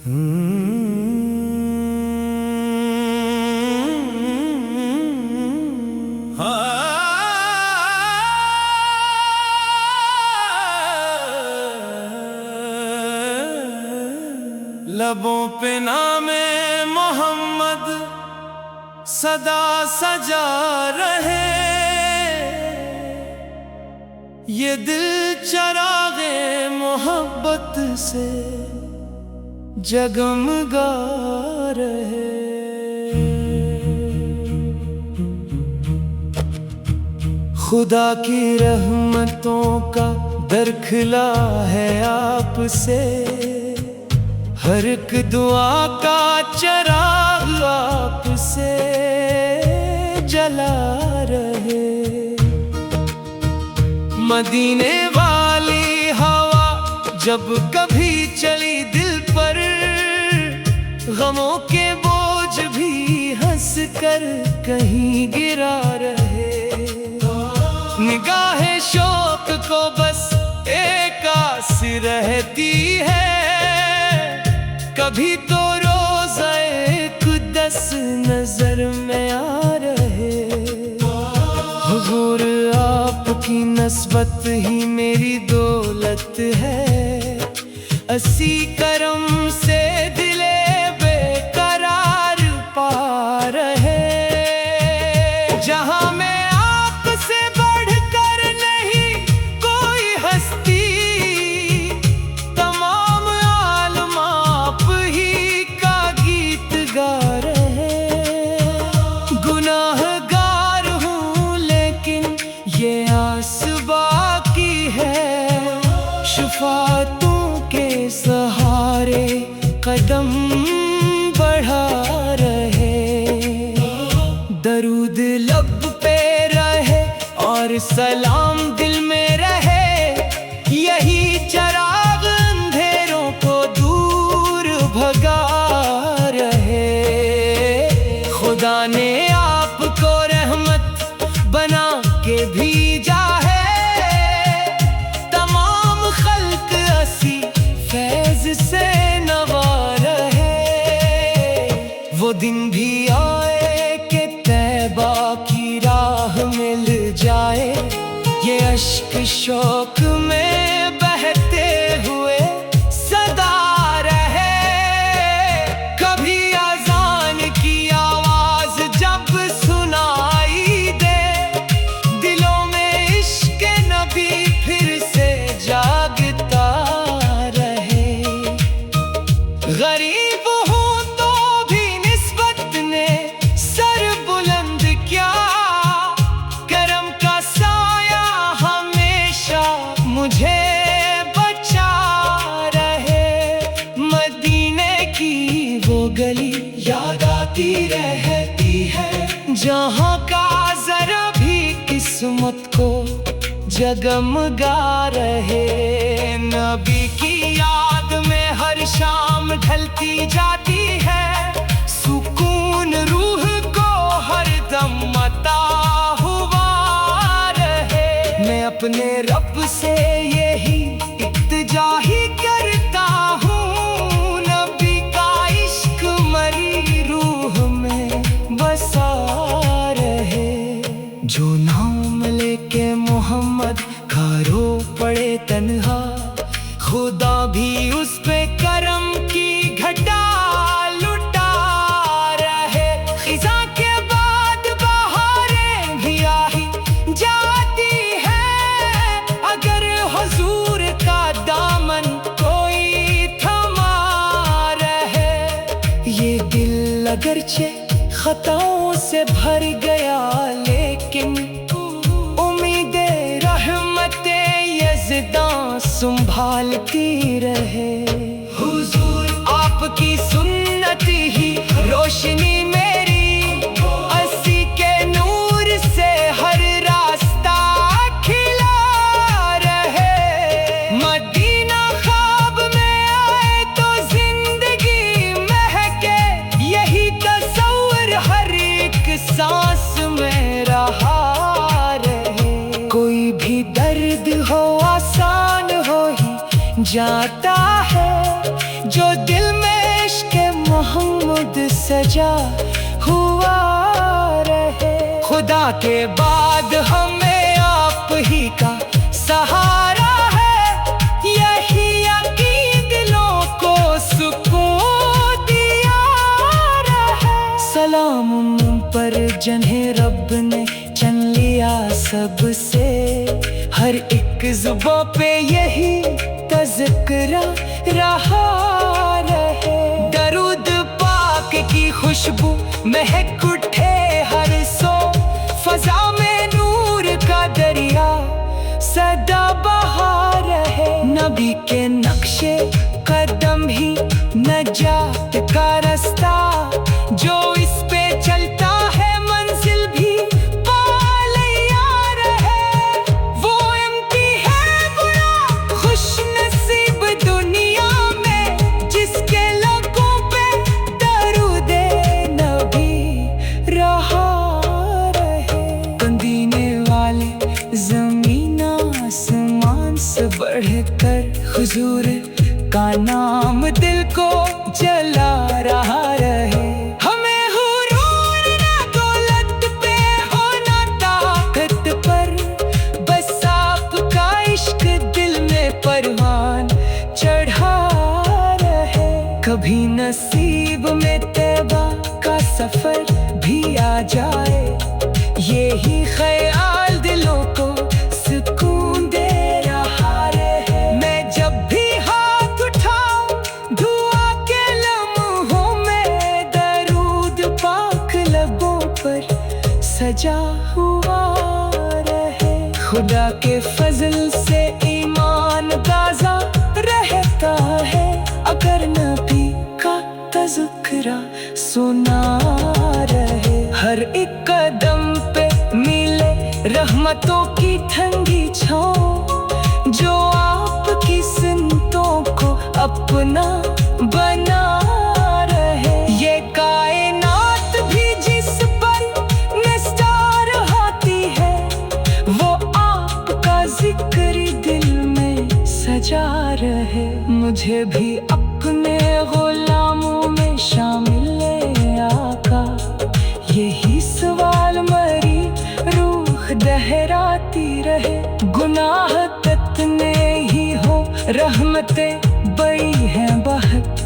لبوں پہ نام محمد صدا سجا رہے، یہ دل چراغ محبت سے جگمگا رہے۔ خدا کی رحمتوں کا در کھلا ہے آپ سے، ہر ایک دعا کا چراغ آپ سے جلا رہے۔ مدینے والی ہوا جب کبھی چلی دل پر، غموں کے بوجھ بھی ہنس کر کہیں گرا رہے۔ نگاہ شوق کو بس ایک آس رہتی ہے، کبھی تو روزہ قدس نظر میں آ رہے۔ حضور آپ کی نسبت ہی میری دولت ہے، اسی کرم سے دل بے قرار پا رہے۔ جہاں میں آپ سے بڑھ کر نہیں کوئی ہستی، تمام عالم آپ ہی کا گیت گا رہے۔ گناہ گار ہوں لیکن یہ آس باقی ہے، شفاعتوں کے سہارے قدم بڑھا رہے۔ درود لب پہ رہے اور سلام دل میں رہے، یہی چراغ اندھیروں کو دور بھگا رہے۔ خدا نے آپ کو رحمت بنا کے بھیجا ہے، تمام خلق اسی فیض سے نوا رہے۔ وہ دن بھی آئے کہ طیبہ کی راہ مل جائے، یہ اشک شوق میں بہتے ہوئے صدا رہے۔ کبھی اذان کی آواز جب سنائی دے، دلوں میں عشق نبی پھر سے جاگتا رہے۔ غریب ہوں تو بھی نسبت نے سر بلند کیا، کرم کا سایہ ہمیشہ مجھے بچا رہے۔ مدینے کی وہ گلی یاد آتی رہتی ہے، جہاں کا ذرا بھی قسمت کو جگمگا رہے۔ نبی کی یاد میں ہر شام ڈھلتی جاتی ہے، سکون روح کو ہر دم عطا ہوا رہے۔ میں اپنے رب سے یہی التجا ہی کرتا ہوں، نبی کا عشق مری روح میں بسا رہے۔ جو نام لے کے محمد کا رو پڑے تنہا، خدا بھی اس پہ کرم کی گھٹا لٹا رہے۔ خزاں کے بعد بہاریں بھی آئی جاتی ہے، اگر حضور کا دامن کوئی تھما رہے۔ یہ دل اگرچہ خطاؤں سے بھر گیا لیکن امید رحمت یزداں سنبھالتی رہے۔ حضور آپ کی سنت ہی روشنی میری، اسی کے نور سے ہر راستہ کھلا رہے۔ مدینہ خواب میں آئے تو زندگی مہکے، یہی تصور ہر ایک سانس میں رہا رہے۔ کوئی بھی درد ہو آسان ہو ہی جاتا ہے، جو دل میں محمد سجا ہوا رہے۔ خدا کے بعد ہمیں آپ ہی کا سہارا ہے، یہی یقین دلوں کو سکون دیا رہے۔ سلام ان پر جنہیں رب نے چن لیا سب سے، ہر ایک زباں پہ یہی تذکرہ رہا رہے۔ درود پاک کی خوشبو مہک اٹھے ہر سو، فضا میں نور کا دریا سدا بہا رہے۔ نبی کے نقشے قدم ہی نجات کا رستہ، جو اس پہ چلتا ہے منزل بھی پا لیا رہے۔ وہ امتی ہے برا خوش نصیب دنیا میں، جس کے لبوں پہ درود نبی رہا رہے۔ کندینے والے زمین آسمان سے بڑھ کر حضور کا نام دل کو جلا رہا رہے۔ ہمیں غرور نہ دولت پہ ہونا طاقت پر، بس آپ کا عشق دل میں پروان چڑھا رہے۔ کبھی نصیب میں طیبہ کا سفر بھی آ جائے، یہی خیال دلوں کو سکون دے رہا رہے۔ میں جب بھی ہاتھ اٹھاؤں دعا کے لمحوں میں، درود پاک لبوں پر سجا ہوا رہے۔ خدا کے فضل سے ایمان تازہ رہتا ہے، اگر نبی کا تذکرہ سنا رہے۔ ہر ایک قدم پہ ملے رحمتوں کی ٹھنڈی چھاؤں، جو آپ کی سنتوں کو اپنا بنا رہے۔ یہ کائنات بھی جس پر نثار ہوتی ہے، وہ آپ کا ذکر دل میں سجا رہے۔ مجھے بھی اپنے غلاموں میں شامل لے آقا، یہی سوال مری روح دہراتی رہے۔ گناہ کتنے ہی ہو رحمتیں بڑی ہیں بہت،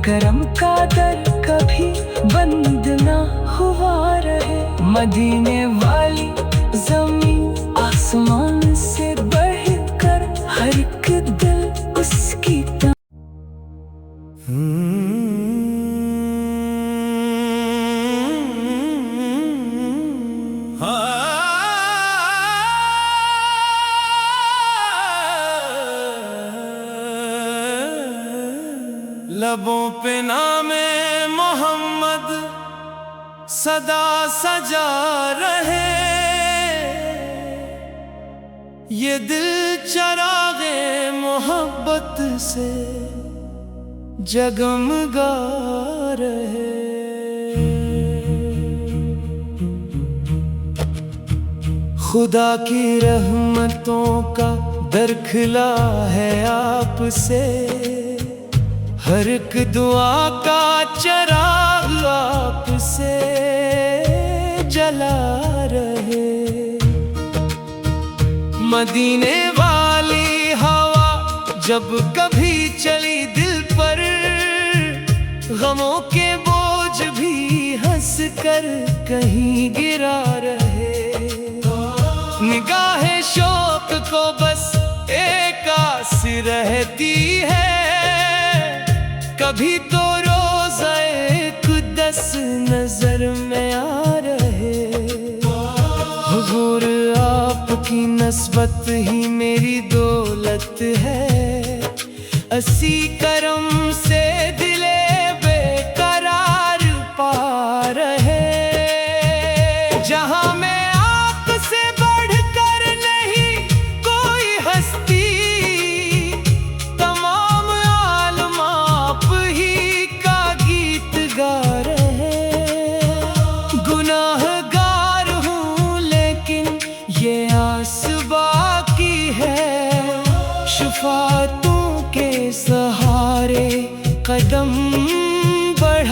کرم کا در کبھی بند نہ ہوا رہے۔ مدینے والی زمین آسمان سے بڑھ کر، ہر ایک دل اس کی لبوں پہ نام محمد صدا سجا رہے، یہ دل چراغ محبت سے جگمگا رہے۔ خدا کی رحمتوں کا در کھلا ہے آپ سے، ہر ایک دعا کا چراغ آپ سے جلا رہے۔ مدینے والی ہوا جب کبھی چلی دل پر، غموں کے بوجھ بھی ہنس کر کہیں گرا رہے۔ نگاہ شوق کو بس ایک آس رہتی ہے، کبھی تو روزہ قدس نظر میں آ رہے۔ حضور آپ کی نسبت ہی میری دولت ہے، اسی کرم سے دل بے قرار پا رہے۔ جہاں میں آپ سے بڑھ کر نہیں کوئی ہستی، شفاعتوں کے سہارے قدم بڑھا